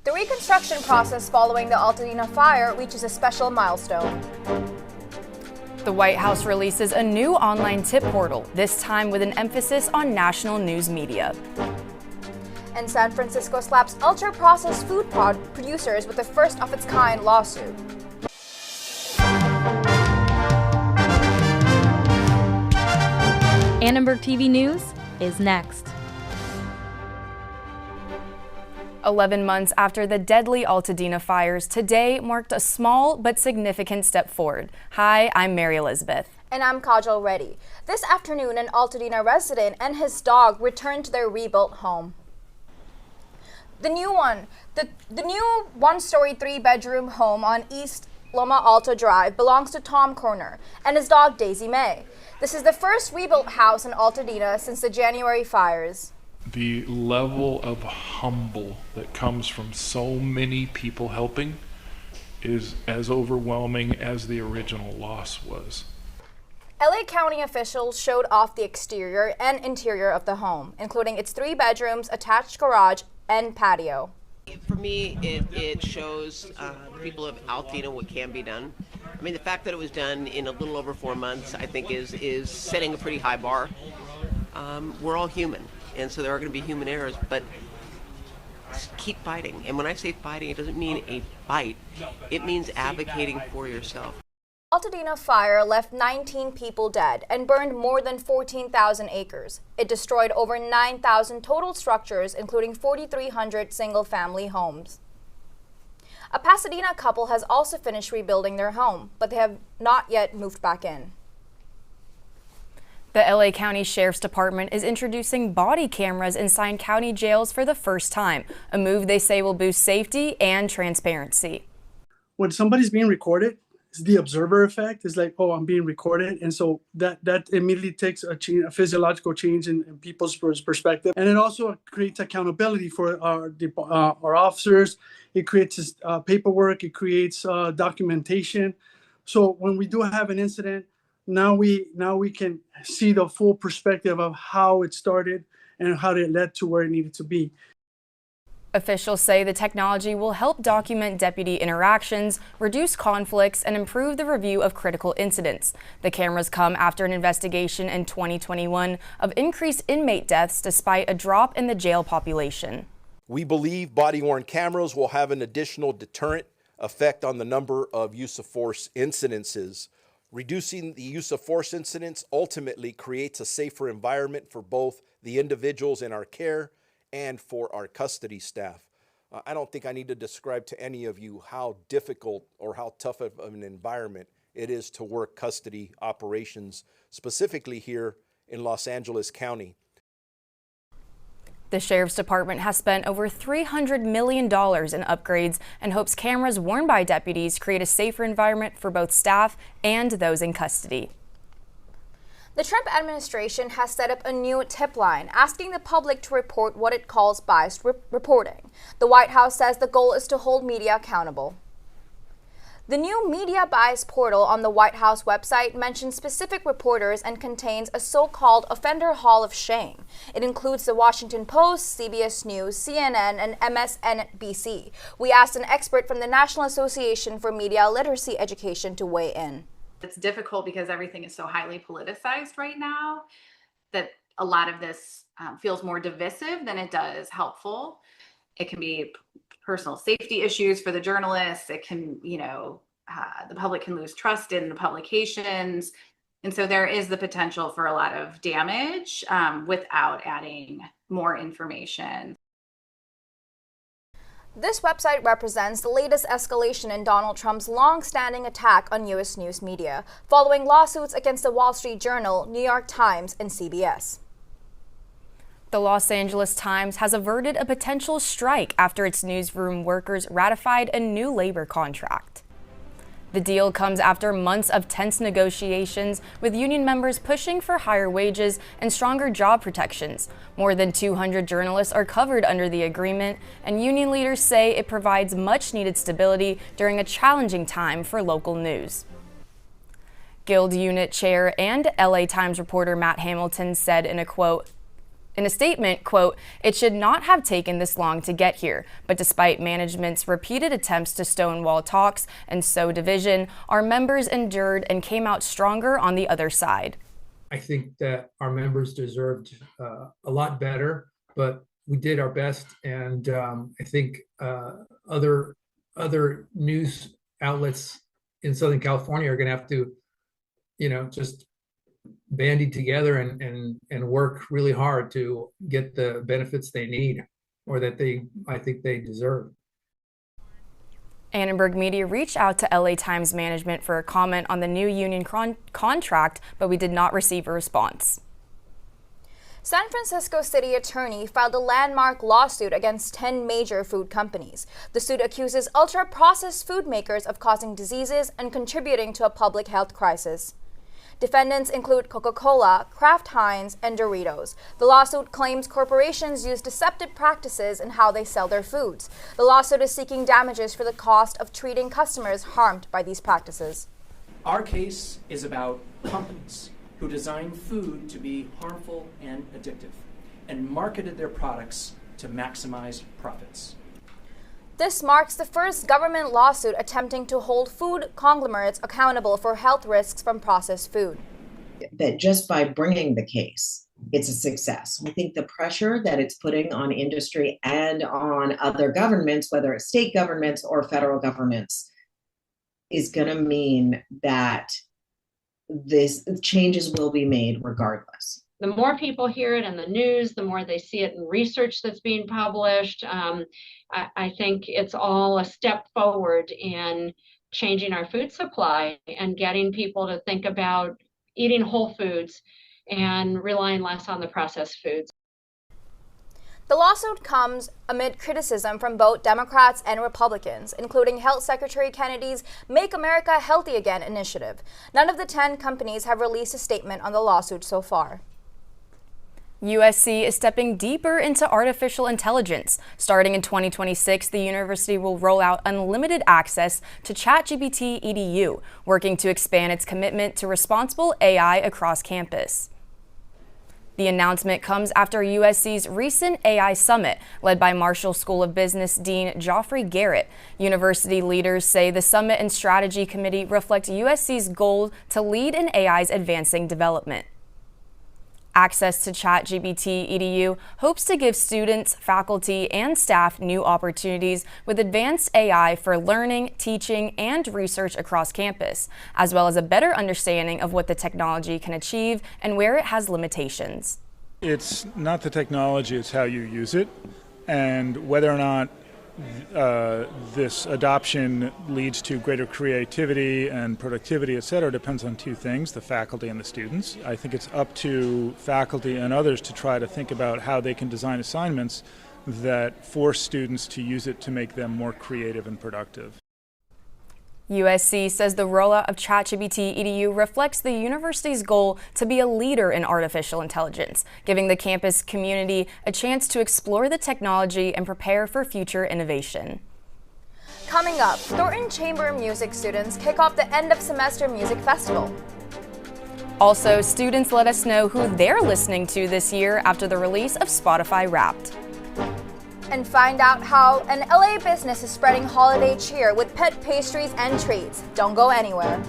The reconstruction process following the Altadena fire reaches a special milestone. The White House releases a new online tip portal, this time with an emphasis on national news media. And San Francisco slaps ultra-processed food producers with a first-of-its-kind lawsuit. Annenberg TV News is next. 11 months after the deadly Altadena fires, today marked a small but significant step forward. Hi, I'm Mary Elisabeth. And I'm Kajal Reddy. This afternoon, an Altadena resident and his dog returned to their rebuilt home. The new one-story, three-bedroom home on East Loma Alta Drive belongs to Tom Koerner and his dog Daisy May. This is the first rebuilt house in Altadena since the January fires. The level of humble that comes from so many people helping is as overwhelming as the original loss was. LA County officials showed off the exterior and interior of the home, including its 3 bedrooms, attached garage, and patio. For me, it shows people of Altadena what can be done. I mean, the fact that it was done in a little over 4 months, I think, is setting a pretty high bar. We're all human, and so there are going to be human errors, but keep fighting. And when I say fighting, it doesn't mean a fight. It means advocating for yourself. Altadena fire left 19 people dead and burned more than 14,000 acres. It destroyed over 9,000 total structures, including 4,300 single-family homes. A Pasadena couple has also finished rebuilding their home, but they have not yet moved back in. The LA County Sheriff's Department is introducing body cameras inside county jails for the first time, a move they say will boost safety and transparency. When somebody's being recorded, it's the observer effect. It's like, oh, I'm being recorded. And so that immediately takes a physiological change in people's perspective. And it also creates accountability for our officers. It creates paperwork. It creates documentation. So when we do have an incident, now we can see the full perspective of how it started and how it led to where it needed to be. Officials say the technology will help document deputy interactions, reduce conflicts, and improve the review of critical incidents. The cameras come after an investigation in 2021 of increased inmate deaths despite a drop in the jail population. We believe body-worn cameras will have an additional deterrent effect on the number of use of force incidences. Reducing the use of force incidents ultimately creates a safer environment for both the individuals in our care and for our custody staff. I don't think I need to describe to any of you how difficult or how tough of an environment it is to work custody operations, specifically here in Los Angeles County. The Sheriff's Department has spent over $300 million in upgrades and hopes cameras worn by deputies create a safer environment for both staff and those in custody. The Trump administration has set up a new tip line asking the public to report what it calls biased reporting. The White House says the goal is to hold media accountable. The new media bias portal on the White House website mentions specific reporters and contains a so-called offender hall of shame. It includes the Washington Post, CBS News, CNN, and MSNBC. We asked an expert from the National Association for Media Literacy Education to weigh in. It's difficult because everything is so highly politicized right now that a lot of this feels more divisive than it does helpful. It can be personal safety issues for the journalists. It can, the public can lose trust in the publications. And so there is the potential for a lot of damage without adding more information. This website represents the latest escalation in Donald Trump's long-standing attack on U.S. news media, following lawsuits against the Wall Street Journal, New York Times, and CBS. The Los Angeles Times has averted a potential strike after its newsroom workers ratified a new labor contract. The deal comes after months of tense negotiations, with union members pushing for higher wages and stronger job protections. More than 200 journalists are covered under the agreement, and union leaders say it provides much-needed stability during a challenging time for local news. Guild Unit Chair and LA Times reporter Matt Hamilton said in a quote, In a statement, quote, "It should not have taken this long to get here, but despite management's repeated attempts to stonewall talks and sow division, our members endured and came out stronger on the other side." I think that our members deserved a lot better, but we did our best, and I think other news outlets in Southern California are going to have to, just bandy together and work really hard to get the benefits they need, or that I think they deserve. Annenberg Media reached out to LA Times management for a comment on the new union contract, but we did not receive a response. San Francisco City Attorney filed a landmark lawsuit against 10 major food companies. The suit accuses ultra-processed food makers of causing diseases and contributing to a public health crisis. Defendants include Coca-Cola, Kraft Heinz, and Doritos. The lawsuit claims corporations use deceptive practices in how they sell their foods. The lawsuit is seeking damages for the cost of treating customers harmed by these practices. Our case is about companies who designed food to be harmful and addictive and marketed their products to maximize profits. This marks the first government lawsuit attempting to hold food conglomerates accountable for health risks from processed food. That just by bringing the case, it's a success. I think the pressure that it's putting on industry and on other governments, whether it's state governments or federal governments, is going to mean that these changes will be made regardless. The more people hear it in the news, the more they see it in research that's being published. I think it's all a step forward in changing our food supply and getting people to think about eating whole foods and relying less on the processed foods. The lawsuit comes amid criticism from both Democrats and Republicans, including Health Secretary Kennedy's Make America Healthy Again initiative. None of the 10 companies have released a statement on the lawsuit so far. USC is stepping deeper into artificial intelligence. Starting in 2026, the university will roll out unlimited access to ChatGPT EDU, working to expand its commitment to responsible AI across campus. The announcement comes after USC's recent AI summit, led by Marshall School of Business Dean Geoffrey Garrett. University leaders say the summit and strategy committee reflect USC's goal to lead in AI's advancing development. Access to ChatGPT EDU hopes to give students, faculty, and staff new opportunities with advanced AI for learning, teaching, and research across campus, as well as a better understanding of what the technology can achieve and where it has limitations. It's not the technology, it's how you use it, and whether or not this adoption leads to greater creativity and productivity, et cetera, depends on two things, the faculty and the students. I think it's up to faculty and others to try to think about how they can design assignments that force students to use it to make them more creative and productive. USC says the rollout of ChatGPT EDU reflects the university's goal to be a leader in artificial intelligence, giving the campus community a chance to explore the technology and prepare for future innovation. Coming up, Thornton Chamber Music students kick off the end of semester music festival. Also, students let us know who they're listening to this year after the release of Spotify Wrapped. And find out how an LA business is spreading holiday cheer with pet pastries and treats. Don't go anywhere.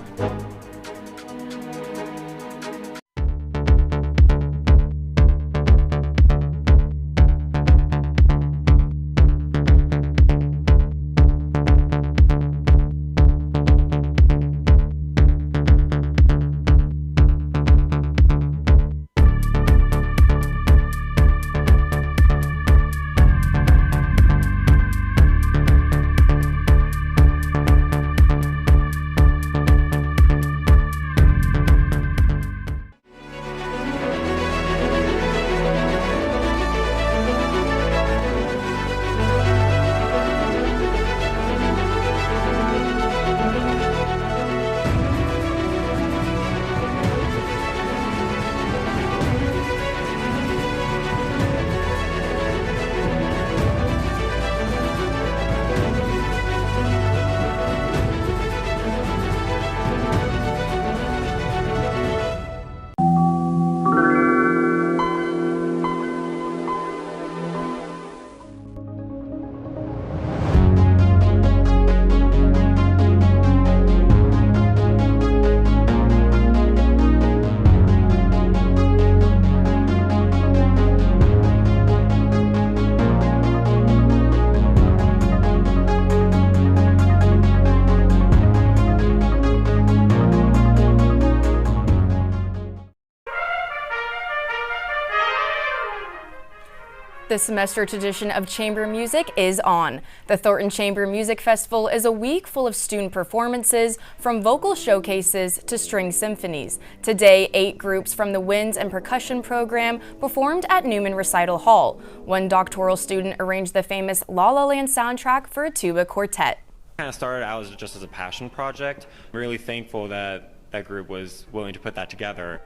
The semester tradition of chamber music is on. The Thornton Chamber Music Festival is a week full of student performances, from vocal showcases to string symphonies. Today, 8 groups from the Winds and Percussion program performed at Newman Recital Hall. One doctoral student arranged the famous La La Land soundtrack for a tuba quartet. Kind of started out just as a passion project. I'm really thankful that that group was willing to put that together.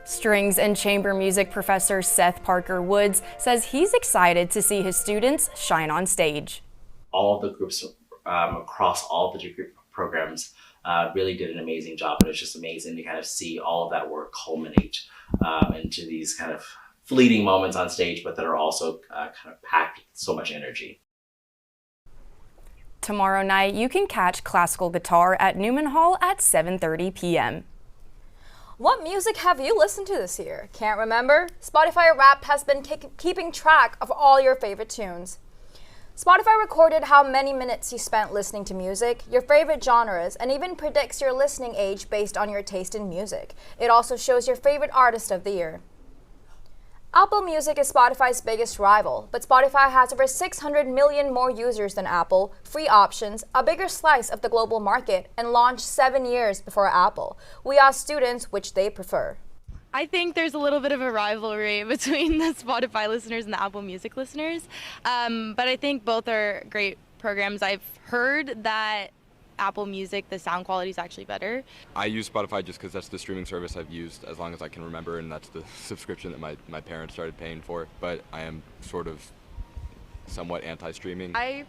Strings and chamber music professor Seth Parker Woods says he's excited to see his students shine on stage. All of the groups across all the degree programs really did an amazing job, and it's just amazing to kind of see all of that work culminate into these kind of fleeting moments on stage, but that are also kind of packed with so much energy. Tomorrow night, you can catch classical guitar at Newman Hall at 7:30 p.m. What music have you listened to this year? Can't remember? Spotify Wrapped has been keeping track of all your favorite tunes. Spotify recorded how many minutes you spent listening to music, your favorite genres, and even predicts your listening age based on your taste in music. It also shows your favorite artist of the year. Apple Music is Spotify's biggest rival, but Spotify has over 600 million more users than Apple, free options, a bigger slice of the global market, and launched 7 years before Apple. We asked students which they prefer. I think there's a little bit of a rivalry between the Spotify listeners and the Apple Music listeners, but I think both are great programs. I've heard that Apple Music, the sound quality is actually better. I use Spotify just because that's the streaming service I've used as long as I can remember, and that's the subscription that my parents started paying for, but I am sort of somewhat anti-streaming. I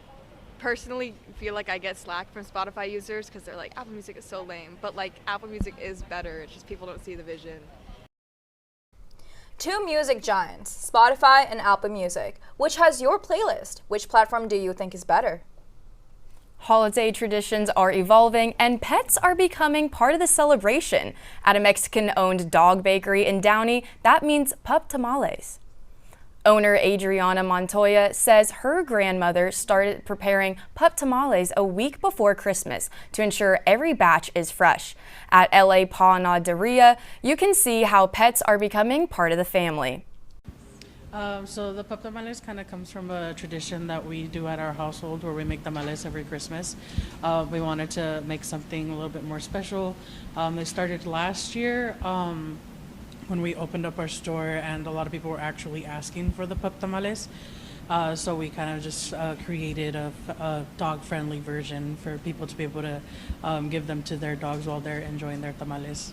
personally feel like I get slack from Spotify users because they're like, Apple Music is so lame, but like Apple Music is better, it's just people don't see the vision. Two music giants, Spotify and Apple Music. Which has your playlist? Which platform do you think is better? Holiday traditions are evolving, and pets are becoming part of the celebration. At a Mexican-owned dog bakery in Downey, that means pup tamales. Owner Adriana Montoya says her grandmother started preparing pup tamales a week before Christmas to ensure every batch is fresh. At LA Panaderia, you can see how pets are becoming part of the family. So the pup tamales kind of comes from a tradition that we do at our household where we make tamales every Christmas. We wanted to make something a little bit more special. They started last year when we opened up our store, and a lot of people were actually asking for the pup tamales. So we kind of just created a dog-friendly version for people to be able to give them to their dogs while they're enjoying their tamales.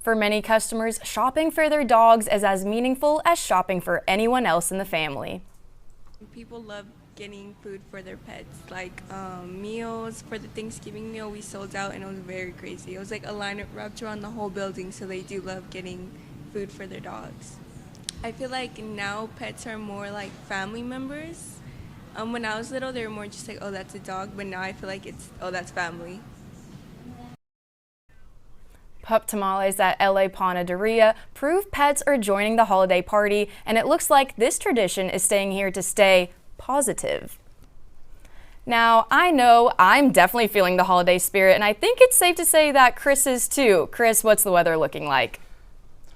For many customers, shopping for their dogs is as meaningful as shopping for anyone else in the family. People love getting food for their pets, like meals. For the Thanksgiving meal, we sold out and it was very crazy. It was like a line wrapped around the whole building, so they do love getting food for their dogs. I feel like now pets are more like family members. When I was little, they were more just like, oh, that's a dog, but now I feel like it's, oh, that's family. Pup tamales at LA Panaderia prove pets are joining the holiday party, and it looks like this tradition is staying here to stay positive. Now, I know I'm definitely feeling the holiday spirit, and I think it's safe to say that Chris is too. Chris, what's the weather looking like?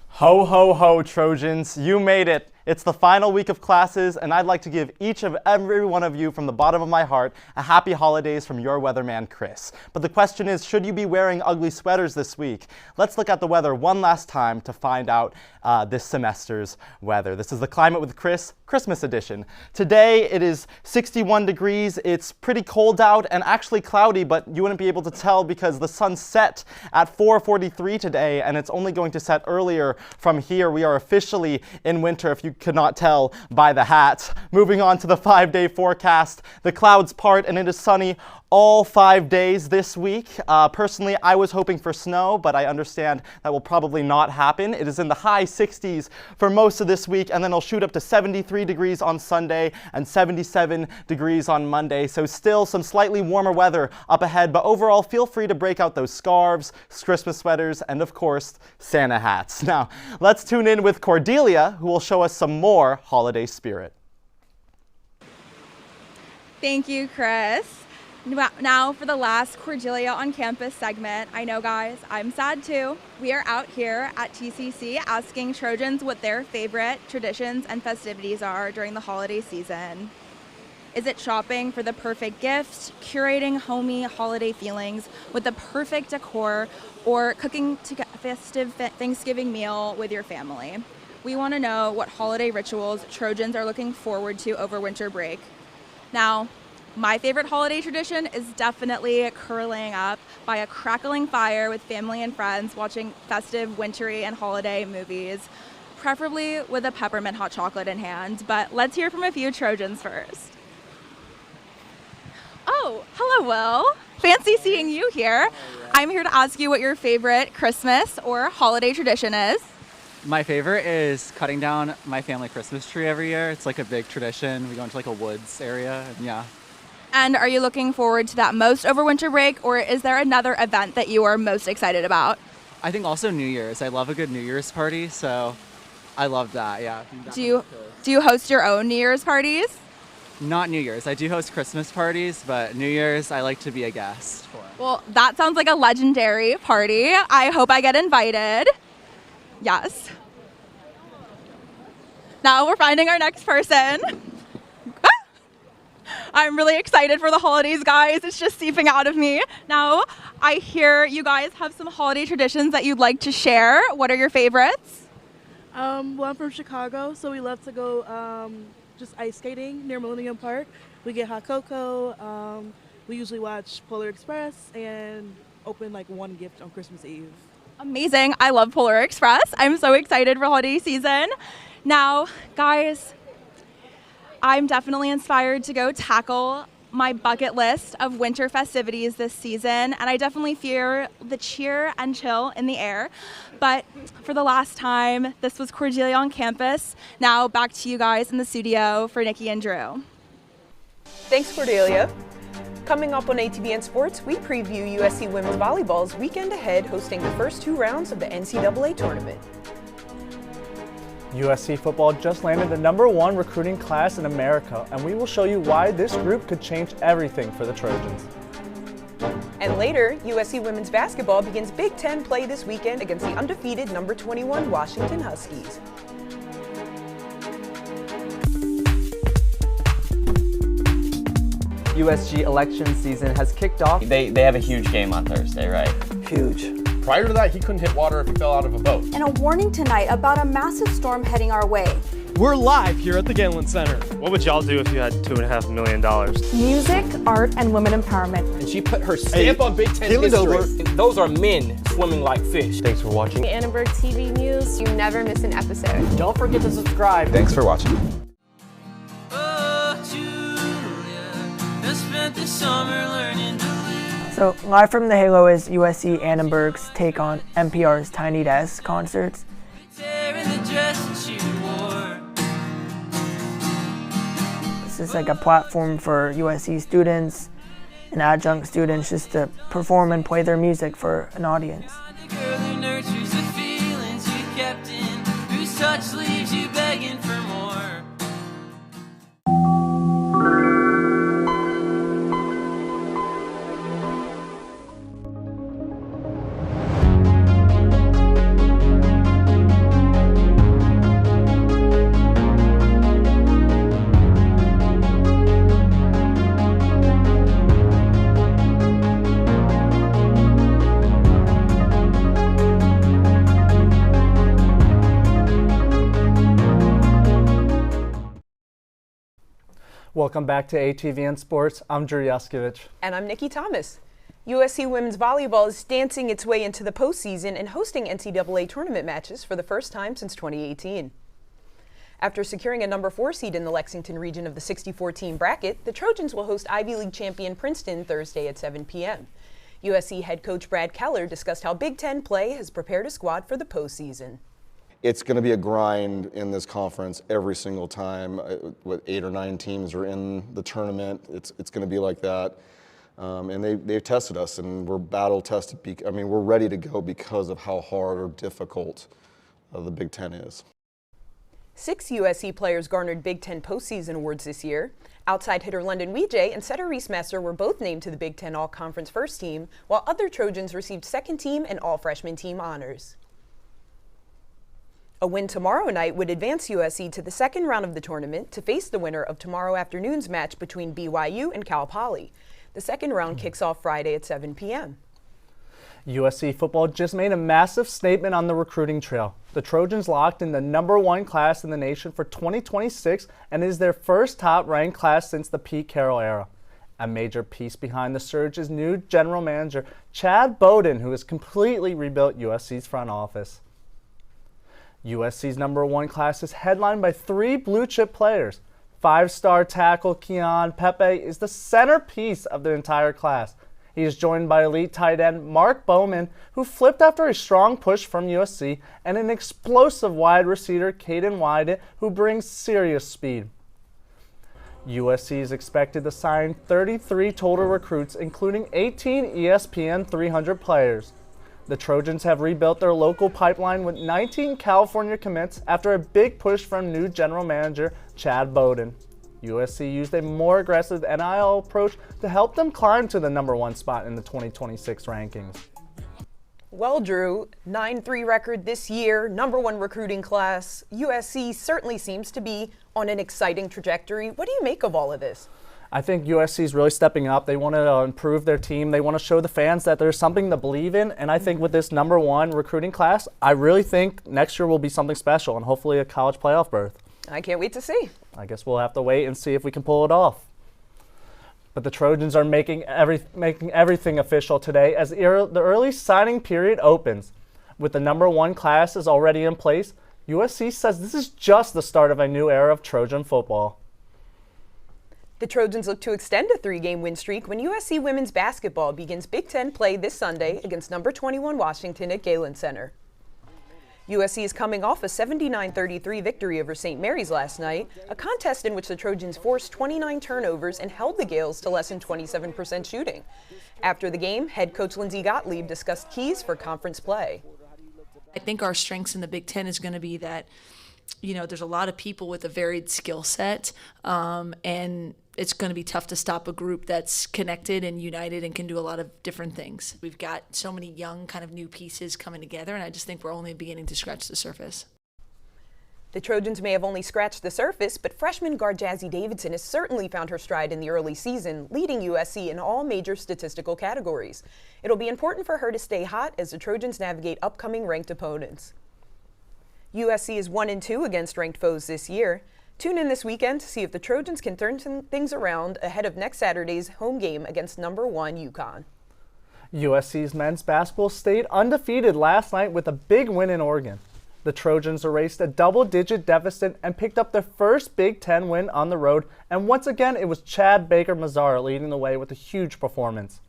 Ho, ho, ho, Trojans, you made it. It's the final week of classes, and I'd like to give each of every one of you from the bottom of my heart a happy holidays from your weatherman, Chris. But the question is, should you be wearing ugly sweaters this week? Let's look at the weather one last time to find out this semester's weather. This is the Climate with Chris Christmas edition. Today it is 61 degrees. It's pretty cold out and actually cloudy, but you wouldn't be able to tell because the sun set at 4:43 today, and it's only going to set earlier from here. We are officially in winter, if you could not tell by the hat. Moving on to the 5-day forecast, the clouds part and it is sunny all 5 days this week. Personally, I was hoping for snow, but I understand that will probably not happen. It is in the high 60s for most of this week, and then it'll shoot up to 73 degrees on Sunday and 77 degrees on Monday. So still some slightly warmer weather up ahead, but overall feel free to break out those scarves, Christmas sweaters, and of course, Santa hats. Now, let's tune in with Cordelia, who will show us some more holiday spirit. Thank you, Chris. Now for the last Cordelia on Campus segment. I know, guys, I'm sad too. We are out here at TCC asking Trojans what their favorite traditions and festivities are during the holiday season. Is it shopping for the perfect gift, curating homey holiday feelings with the perfect decor, or cooking a festive Thanksgiving meal with your family? We want to know what holiday rituals Trojans are looking forward to over winter break. Now, my favorite holiday tradition is definitely curling up by a crackling fire with family and friends watching festive, wintry, and holiday movies, preferably with a peppermint hot chocolate in hand. But let's hear from a few Trojans first. Oh, hello, Will. Fancy seeing you here. I'm here to ask you what your favorite Christmas or holiday tradition is. My favorite is cutting down my family Christmas tree every year. It's like a big tradition. We go into like a woods area, and yeah. And are you looking forward to that most over winter break, or is there another event that you are most excited about? I think also New Year's. I love a good New Year's party, so I love that, yeah. Do you host your own New Year's parties? Not New Year's. I do host Christmas parties, but New Year's I like to be a guest for. Well, that sounds like a legendary party. I hope I get invited. Yes. Now we're finding our next person. I'm really excited for the holidays, guys. It's just seeping out of me. Now, I hear you guys have some holiday traditions that you'd like to share. What are your favorites? Well, I'm from Chicago, so we love to go just ice skating near Millennium Park. We get hot cocoa. We usually watch Polar Express and open like one gift on Christmas Eve. Amazing. I love Polar Express. I'm so excited for holiday season. Now, guys, I'm definitely inspired to go tackle my bucket list of winter festivities this season, and I definitely feel the cheer and chill in the air. But for the last time, this was Cordelia on Campus. Now back to you guys in the studio for Nikki and Drew. Thanks, Cordelia. Coming up on ATVN Sports, we preview USC Women's Volleyball's weekend ahead, hosting the first 2 rounds of the NCAA tournament. USC football just landed the #1 recruiting class in America, and we will show you why this group could change everything for the Trojans. And later, USC women's basketball begins Big Ten play this weekend against the undefeated #21 Washington Huskies. USG election season has kicked off. They have a huge game on Thursday, right? Huge. Prior to that, he couldn't hit water if he fell out of a boat. And a warning tonight about a massive storm heading our way. We're live here at the Galen Center. What would y'all do if you had $2.5 million? Music, art, and women empowerment. And she put her stamp on Big Ten history. Those are men swimming like fish. Thanks for watching. Annenberg TV News. You never miss an episode. Don't forget to subscribe. Thanks for watching. So, live from the Halo is USC Annenberg's take on NPR's Tiny Desk concerts. This is like a platform for USC students and adjunct students just to perform and play their music for an audience. Welcome back to ATVN Sports. I'm Drew Yuskevich. And I'm Nikki Thomas. USC Women's Volleyball is dancing its way into the postseason and hosting NCAA tournament matches for the first time since 2018. After securing a #4 seed in the Lexington region of the 64-team bracket, the Trojans will host Ivy League champion Princeton Thursday at 7 p.m. USC head coach Brad Keller discussed how Big Ten play has prepared a squad for the postseason. It's going to be a grind in this conference every single time. What 8 or 9 teams are in the tournament, it's going to be like that. And they've tested us, and we're battle tested. We're ready to go because of how hard or difficult the Big Ten is. 6 USC players garnered Big Ten postseason awards this year. Outside hitter London Weejay and setter Reese Messer were both named to the Big Ten All-Conference First Team, while other Trojans received Second Team and All-Freshman Team honors. A win tomorrow night would advance USC to the second round of the tournament to face the winner of tomorrow afternoon's match between BYU and Cal Poly. The second round kicks off Friday at 7 p.m. USC football just made a massive statement on the recruiting trail. The Trojans locked in the #1 class in the nation for 2026 and is their first top-ranked class since the Pete Carroll era. A major piece behind the surge is new general manager Chad Bowden, who has completely rebuilt USC's front office. USC's #1 class is headlined by 3 blue-chip players. 5-star tackle Keon Pepe is the centerpiece of the entire class. He is joined by elite tight end Mark Bowman, who flipped after a strong push from USC, and an explosive wide receiver Caden Wydett, who brings serious speed. USC is expected to sign 33 total recruits, including 18 ESPN 300 players. The Trojans have rebuilt their local pipeline with 19 California commits after a big push from new general manager Chad Bowden. USC used a more aggressive NIL approach to help them climb to the #1 spot in the 2026 rankings. Well, Drew, 9-3 record this year, #1 recruiting class. USC certainly seems to be on an exciting trajectory. What do you make of all of this? I think USC is really stepping up. They want to improve their team. They want to show the fans that there's something to believe in. And I think with this #1 recruiting class, I really think next year will be something special and hopefully a college playoff berth. I can't wait to see. I guess we'll have to wait and see if we can pull it off. But the Trojans are making everything official today as the early signing period opens. With the #1 class is already in place, USC says this is just the start of a new era of Trojan football. The Trojans look to extend a 3-game win streak when USC women's basketball begins Big Ten play this Sunday against #21 Washington at Galen Center. USC is coming off a 79-33 victory over St. Mary's last night, a contest in which the Trojans forced 29 turnovers and held the Gales to less than 27% shooting. After the game, head coach Lindsey Gottlieb discussed keys for conference play. I think our strengths in the Big Ten is going to be that, there's a lot of people with a varied skill set, and it's going to be tough to stop a group that's connected and united and can do a lot of different things. We've got so many young kind of new pieces coming together, and I just think we're only beginning to scratch the surface. The Trojans may have only scratched the surface, but freshman guard Jazzy Davidson has certainly found her stride in the early season, leading USC in all major statistical categories. It'll be important for her to stay hot as the Trojans navigate upcoming ranked opponents. USC is 1-2 against ranked foes this year. Tune in this weekend to see if the Trojans can turn things around ahead of next Saturday's home game against #1 UConn. USC's men's basketball stayed undefeated last night with a big win in Oregon. The Trojans erased a double-digit deficit and picked up their first Big Ten win on the road, and once again it was Chad Baker-Mazara leading the way with a huge performance.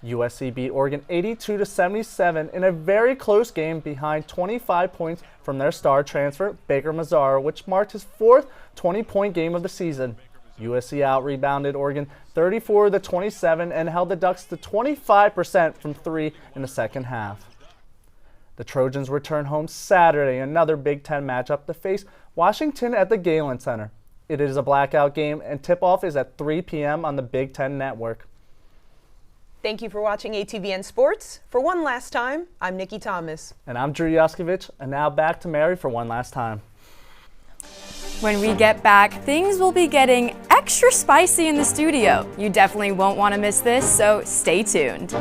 USC beat Oregon 82-77 in a very close game behind 25 points from their star transfer, Baker-Mazara, which marked his 4th 20-point game of the season. USC out-rebounded Oregon 34-27 and held the Ducks to 25% from 3 in the second half. The Trojans return home Saturday in another Big Ten matchup to face Washington at the Galen Center. It is a blackout game, and tip-off is at 3 p.m. on the Big Ten Network. Thank you for watching ATVN Sports. For one last time, I'm Nikki Thomas. And I'm Drew Yuskevich, and now back to Mary for one last time. When we get back, things will be getting extra spicy in the studio. You definitely won't want to miss this, so stay tuned.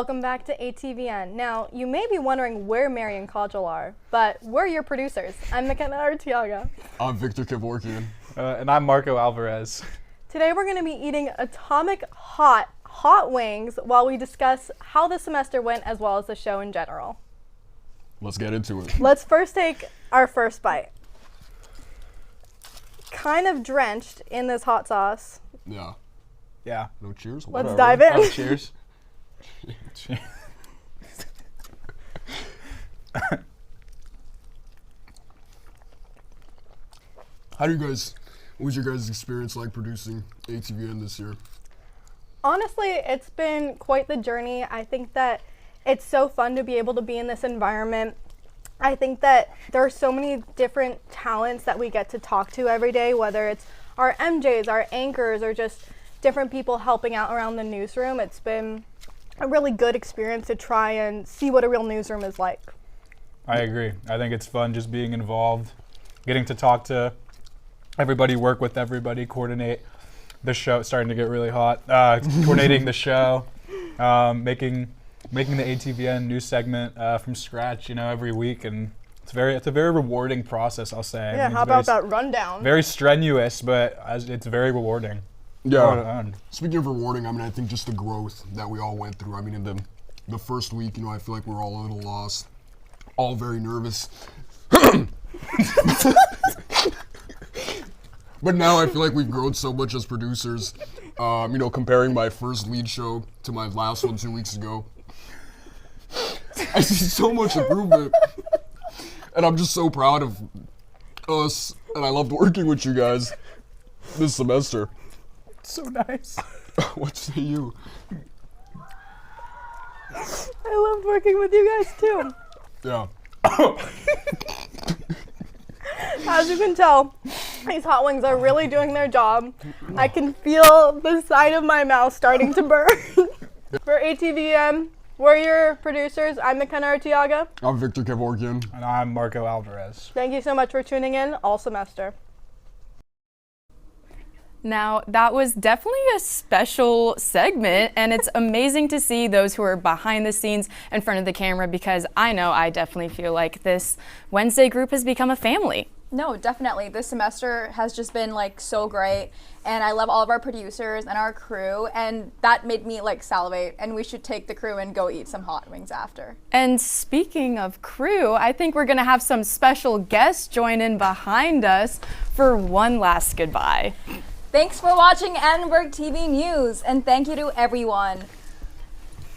Welcome back to ATVN. Now, you may be wondering where Mary and Kajal are, but we're your producers. I'm Makena Arteaga. I'm Victor Kevorkian. And I'm Marco Alvarez. Today we're going to be eating atomic hot wings while we discuss how the semester went as well as the show in general. Let's get into it. Let's first take our first bite. Kind of drenched in this hot sauce. Yeah. Yeah. No cheers? Let's dive in. Oh, cheers. What was your guys' experience like producing ATVN this year? Honestly, it's been quite the journey. I think that it's so fun to be able to be in this environment. I think that there are so many different talents that we get to talk to every day, whether it's our MJs, our anchors, or just different people helping out around the newsroom. It's been a really good experience to try and see what a real newsroom is like. I agree. I think it's fun just being involved, getting to talk to everybody, work with everybody, coordinate the show. It's starting to get really hot. Coordinating the show, making the ATVN news segment from scratch, every week, and it's a very rewarding process, I'll say. Yeah, how about that rundown? Very strenuous, but it's very rewarding. Yeah. Speaking of rewarding, I think just the growth that we all went through. In the first week, I feel like we were all a little lost, all very nervous. But now I feel like we've grown so much as producers. Comparing my first lead show to my last one 2 weeks ago, I see so much improvement. And I'm just so proud of us, and I loved working with you guys this semester. So nice. What say you? I loved working with you guys too. Yeah. As you can tell, these hot wings are really doing their job. I can feel the side of my mouth starting to burn. For ATVN, we're your producers. I'm Makena Arteaga. I'm Victor Kevorkian. And I'm Marco Alvarez. Thank you so much for tuning in all semester. Now, that was definitely a special segment, and it's amazing to see those who are behind the scenes in front of the camera, because I know I definitely feel like this Wednesday group has become a family. No, definitely. This semester has just been so great, and I love all of our producers and our crew, and that made me salivate, and we should take the crew and go eat some hot wings after. And speaking of crew, I think we're gonna have some special guests join in behind us for one last goodbye. Thanks for watching Edenburg TV News, and thank you to everyone.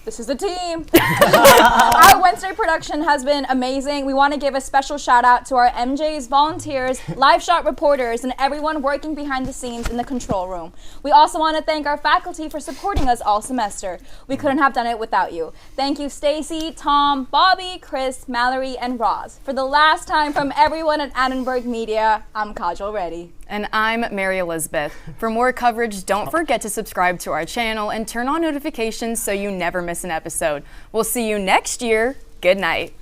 This is the team. Our Wednesday production has been amazing. We want to give a special shout out to our MJs, volunteers, live shot reporters, and everyone working behind the scenes in the control room. We also want to thank our faculty for supporting us all semester. We couldn't have done it without you. Thank you, Stacy, Tom, Bobby, Chris, Mallory, and Roz. For the last time from everyone at Edenburg Media, I'm Kajal Reddy. And I'm Mary Elisabeth. For more coverage, don't forget to subscribe to our channel and turn on notifications so you never miss an episode. We'll see you next year. Good night.